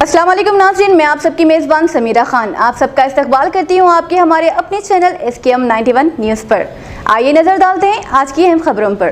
अस्सलाम वालेकुम नाज़रीन, मैं आप सबकी मेज़बान समीरा खान आप सबका इस्तकबाल करती हूँ आपके हमारे अपने चैनल SKM 91 न्यूज़ पर। आइए नज़र डालते हैं आज की अहम खबरों पर।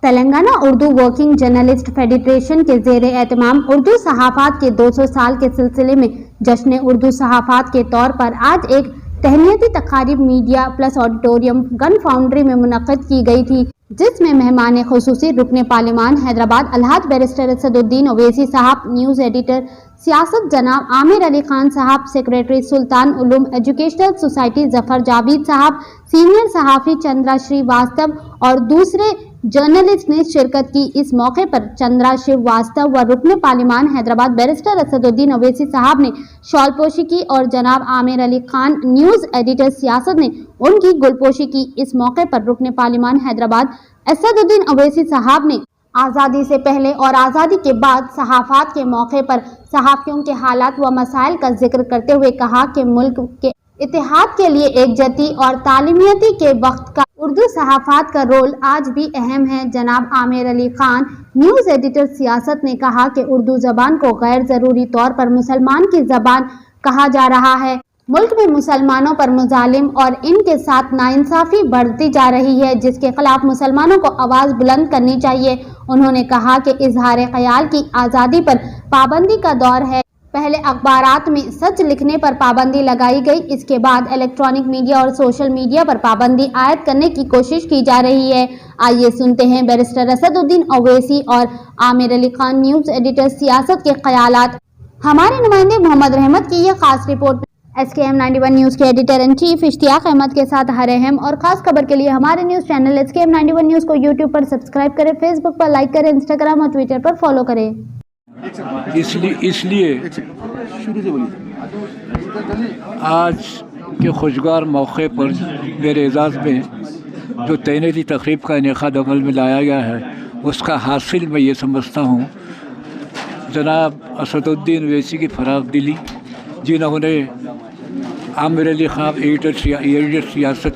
Telangana Urdu working journalist federation के ज़ेरे एहतमाम उर्दू सहाफ़ात के 200 साल के सिलसिले में जश्न उर्दू सहाफ़ात के तौर पर आज एक तहनीती तकारीब media plus auditorium gun foundry में मुनक़्क़द की गई थी, जिसमें मेहमान खुसूसी रुकन पार्लिमान हैदराबाद अलहाज बैरिस्टर असदुद्दीन ओवैसी साहब, न्यूज़ एडिटर सियासत जनाब आमिर अली खान साहब, secretary Sultan Uloom educational society Zafar Javed साहब, सीनियर सहाफ़ी चंद्रा श्रीवास्तव और दूसरे जर्नलिस्ट ने शिरकत की। इस मौके पर चंद्रा श्रीवास्तव व रुकन पार्लिमान हैदराबाद बैरिस्टर असदुद्दीन ओवैसी साहब ने शॉलपोशी की और जनाब आमिर अली खान न्यूज़ एडिटर सियासत ने उनकी गुलपोशी की। इस मौके पर रुकन पार्लिमान हैदराबाद असदुद्दीन ओवैसी साहब ने आज़ादी से पहले और आज़ादी के बाद सहाफ़ात के मौके पर सहाफ़ियों के हालात व मसाइल का जिक्र करते हुए कहा कि मुल्क के इत्तेहाद के लिए एकजहती और तालीमियती के वक्त का उर्दू सहाफ़ात का रोल आज भी अहम है। जनाब आमिर अली खान न्यूज़ एडिटर सियासत ने कहा कि उर्दू ज़बान को गैर ज़रूरी तौर पर मुसलमान की ज़बान कहा जा रहा है। मुल्क में मुसलमानों पर मुजालिम और इनके साथ नाइंसाफ़ी बढ़ती जा रही है, जिसके खिलाफ मुसलमानों को आवाज़ बुलंद करनी चाहिए। उन्होंने कहा कि इजहार ख्याल की आज़ादी पर पाबंदी का दौर है। पहले अखबारात में सच लिखने पर पाबंदी लगाई गई, इसके बाद इलेक्ट्रॉनिक मीडिया और सोशल मीडिया पर पाबंदी आयद करने की कोशिश की जा रही है। आइए सुनते हैं बैरिस्टर असदुद्दीन ओवैसी और आमिर अली खान न्यूज़ एडिटर सियासत के ख्यालात। हमारे नुमाइंदे मोहम्मद रहमत की यह खास रिपोर्ट। SKM 91 न्यूज़ के editor in chief Ishtiaq Ahmed के साथ हर अहम और ख़ास खबर के लिए हमारे न्यूज़ चैनल SKM 91 न्यूज़ को YouTube पर सब्सक्राइब करें, फेसबुक पर लाइक करें, इंस्टाग्राम और ट्विटर पर फॉलो करें। इसलिए आज के खुशगवार मौके पर मेरे एजाज़ में जो तहनीती तकरीब का इनेकाद अमल में लाया गया है, उसका हासिल मैं ये समझता हूँ जनाब असदुद्दीन ओवैसी की फराग दिली, जिन्होंने आमिर अली खान एडिटर सियासत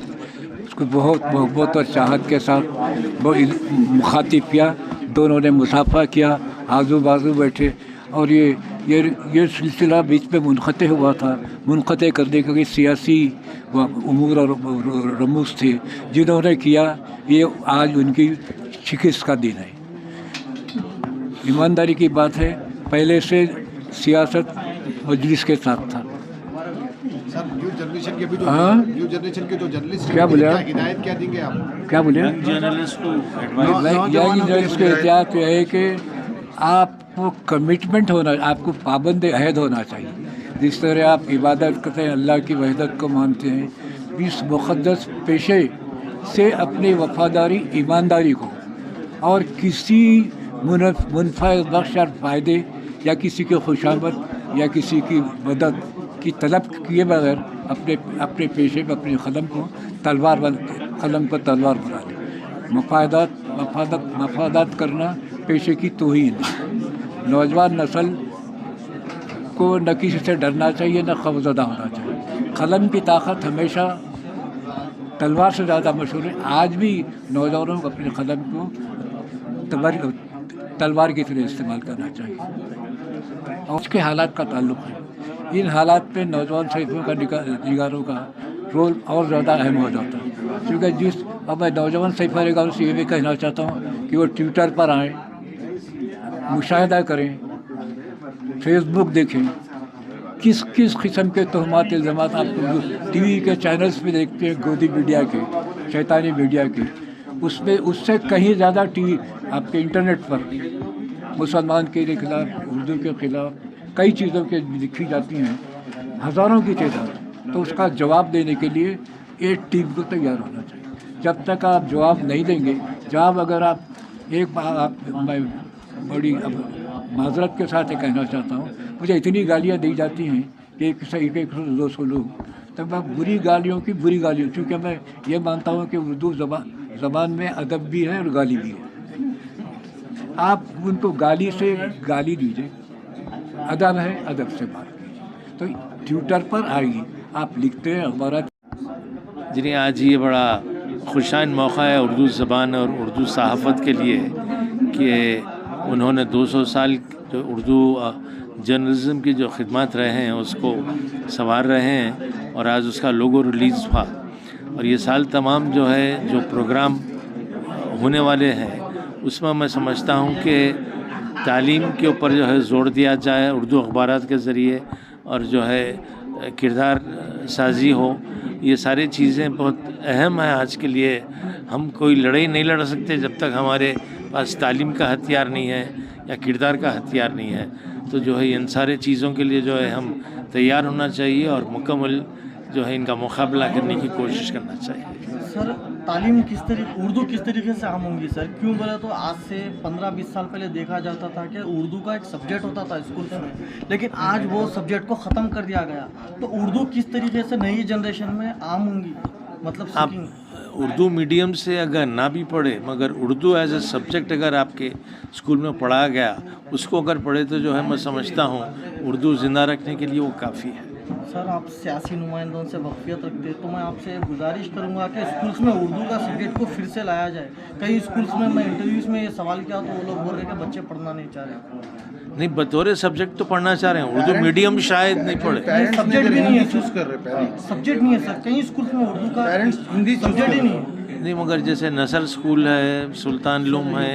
उसको बहुत मोहब्बत और चाहत के साथ मुखातिब किया। दोनों ने मुसाफा किया, आजू बाजू बैठे और ये सिलसिला बीच में मुनक़ते हुआ था। मुनक़ते करने के सियासी उमूर और रमूज़ थे जिन्होंने किया। ये आज उनकी शिकस्त का दिन है। ईमानदारी की बात है, पहले से सियासत मजलिस के साथ था। न्यू जनरेशन के भी न्यू जनरेशन के जो जर्नलिस्ट क्या बोले आप? हिदायत क्या देंगे आप? क्या बोले? जर्नलिस्ट को जर्नलिस्ट को एहतियात है कि आपको कमिटमेंट होना, आपको पाबंद अहद होना चाहिए। जिस तरह आप इबादत करते हैं, अल्लाह की वहदत को मानते हैं, इस मुक़द्दस पेशे से अपनी वफ़ादारी, ईमानदारी को और किसी मुनफ़ा बख्श और फ़ायदे या किसी के खुशामद या किसी की मदद की तलब किए बगैर अपने पेशे में अपने कलम को तलवार बना लें। मफादात करना पेशे की तौहीन है। नौजवान नस्ल को न किसी से डरना चाहिए, न खौफज़दा होना चाहिए। कलम की ताकत हमेशा तलवार से ज़्यादा मशहूर है। आज भी नौजवानों को अपने कलम को तलवार की तरह इस्तेमाल करना चाहिए। और उसके हालात का ताल्लुक़ है। इन हालात पे नौजवान सहाफ़ियों का निगारों का रोल और ज़्यादा अहम हो जाता है, क्योंकि अब मैं नौजवान सहाफ़ी निगारों से ये भी कहना चाहता हूँ कि वो ट्विटर पर आएँ, मुशाहिदा करें, फेसबुक देखें, किस किस किस्म के तोहमात इल्ज़ामात आपको TV के चैनल्स पे देखते हैं, गोदी मीडिया के, शैतानी मीडिया के, उसमें उससे कहीं ज़्यादा TV आपके इंटरनेट पर मुसलमान के खिलाफ, उर्दू के खिलाफ कई चीज़ों के लिखी जाती हैं, हज़ारों की तादाद। तो उसका जवाब देने के लिए एक टीम को तैयार होना चाहिए। जब तक आप जवाब नहीं देंगे, अगर आप एक बार मैं बड़ी माजरत के साथ ये कहना चाहता हूँ, मुझे इतनी गालियाँ दी जाती हैं कि एक 200 लोग, तब मैं बुरी गालियों, क्योंकि मैं ये मानता हूँ कि उर्दू ज़बान में अदब भी है और गाली भी है। आप उनको गाली से गाली दीजिए, अदब है, अदब से बात कीजिए। तो ट्विटर पर आएगी, आप लिखते हैं हमारा। जिन्हें आज ये बड़ा खुशाइन मौका है उर्दू ज़बान और उर्दू सहाफ़त के लिए कि उन्होंने 200 साल جو اردو جرنلزم کی جو خدمات رہے ہیں اس کو سنوار رہے ہیں، اور آج اس کا لوگو ریلیز ہوا. اور یہ سال تمام جو ہے جو پروگرام ہونے والے ہیں اس میں سمجھتا ہوں کہ تعلیم کے اوپر جو ہے زور دیا جائے اردو اخبارات کے ذریعے، اور جو ہے کردار سازی ہو. یہ ساری چیزیں بہت اہم ہیں آج کے لیے. ہم کوئی لڑائی نہیں لڑ سکتے جب تک ہمارے پاس تعلیم کا ہتھیار نہیں ہے یا کردار کا ہتھیار نہیں ہے. تو جو ہے ان سارے چیزوں کے لیے جو ہے ہم تیار ہونا چاہیے اور مکمل جو ہے ان کا مقابلہ کرنے کی کوشش کرنا چاہیے. سر تعلیم کس طریقے اردو کس طریقے سے عام ہوں گی سر؟ کیوں بولے تو آج سے 15-20 سال پہلے دیکھا جاتا تھا کہ اردو کا ایک سبجیکٹ ہوتا تھا اسکول میں، لیکن آج وہ سبجیکٹ کو ختم کر دیا گیا. تو اردو کس طریقے سے نئی جنریشن میں عام ہوں گی؟ مطلب آپ اردو میڈیم سے اگر نہ بھی پڑھے مگر اردو ایز اے سبجیکٹ اگر آپ کے اسکول میں پڑھایا گیا اس کو اگر پڑھے تو جو ہے میں سمجھتا ہوں اردو زندہ رکھنے کے لیے وہ کافی ہے. سر آپ سیاسی نمائندوں سے واقفیت رکھتے تو میں آپ سے گزارش کروں گا کہ اسکولس میں اردو کا سبجیکٹ کو پھر سے لایا جائے. کئی اسکولس میں انٹرویوز میں یہ سوال کیا تو وہ لوگ بول رہے کہ بچے پڑھنا نہیں چاہ رہے. نہیں، بطور سبجیکٹ تو پڑھنا چاہ رہے ہیں، اردو میڈیم شاید نہیں پڑھے. سبجیکٹ بھی نہیں ہے، سبجیکٹ نہیں ہے سر. کئی اسکولس میں اردو کا سبجیکٹ ہی نہیں ہے. نہیں، مگر جیسے نصر اسکول ہے، سلطان لوم ہے،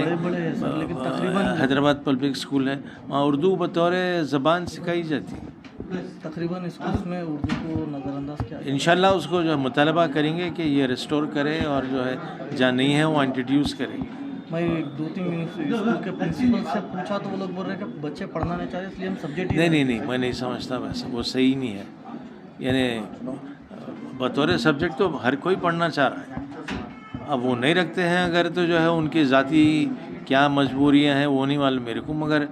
حیدرآباد پبلک اسکول ہے، وہاں اردو بطور زبان سکھائی جاتی ہے. تقریباً اسکولس میں اردو کو نظر انداز کیا. انشاءاللہ اس کو جو مطالبہ کریں گے کہ یہ ریسٹور کرے اور جو ہے جہاں نہیں ہے وہ انٹروڈیوس کرے. میں 2-3 اسکول کے پرنسپل سے پوچھا تو وہ لوگ بول رہے ہیں کہ بچے پڑھنا نہیں چاہ رہے اس لیے ہم سبجیکٹ نہیں میں نہیں سمجھتا ویسے، وہ صحیح نہیں ہے. یعنی بطور سبجیکٹ تو ہر کوئی پڑھنا چاہ رہا ہے. اب وہ نہیں رکھتے ہیں اگر تو جو ہے ان کی ذاتی کیا مجبوریاں ہیں وہ نہیں معلوم میرے کو، مگر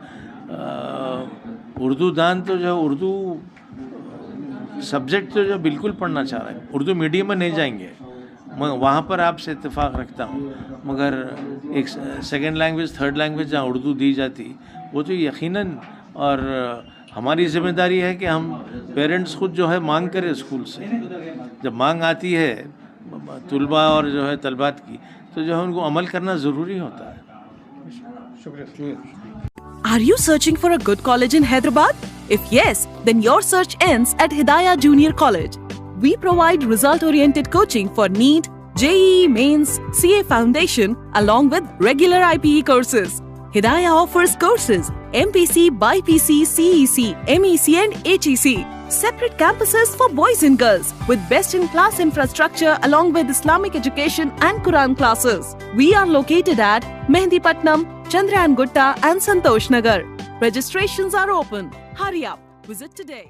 اردو دان تو جو ہے اردو سبجیکٹ تو جو بالکل پڑھنا چاہ رہا ہے. اردو میڈیم میں نہیں جائیں گے، میں وہاں پر آپ سے اتفاق رکھتا ہوں، مگر ایک سیکنڈ لینگویج تھرڈ لینگویج جہاں اردو دی جاتی وہ تو یقیناً، اور ہماری ذمہ داری ہے کہ ہم پیرنٹس خود جو ہے مانگ کرے اسکول سے. جب مانگ آتی ہے طلباء اور جو ہے طلبات کی تو جو ہے ان کو عمل کرنا ضروری ہوتا ہے. شکریہ. Are you searching for a good college in Hyderabad? If yes, then your search ends at Hidayah Junior College. We provide result-oriented coaching for NEET, JEE Mains, CA Foundation, along with regular IPE courses. Hidayah offers courses MPC, BIPC, CEC, MEC and HEC. Separate campuses for boys and girls with best-in-class infrastructure along with Islamic education and Quran classes. We are located at Mehdipatnam, Chandrayan Gutta and Santosh Nagar. Registrations are open. Hurry up. Visit today.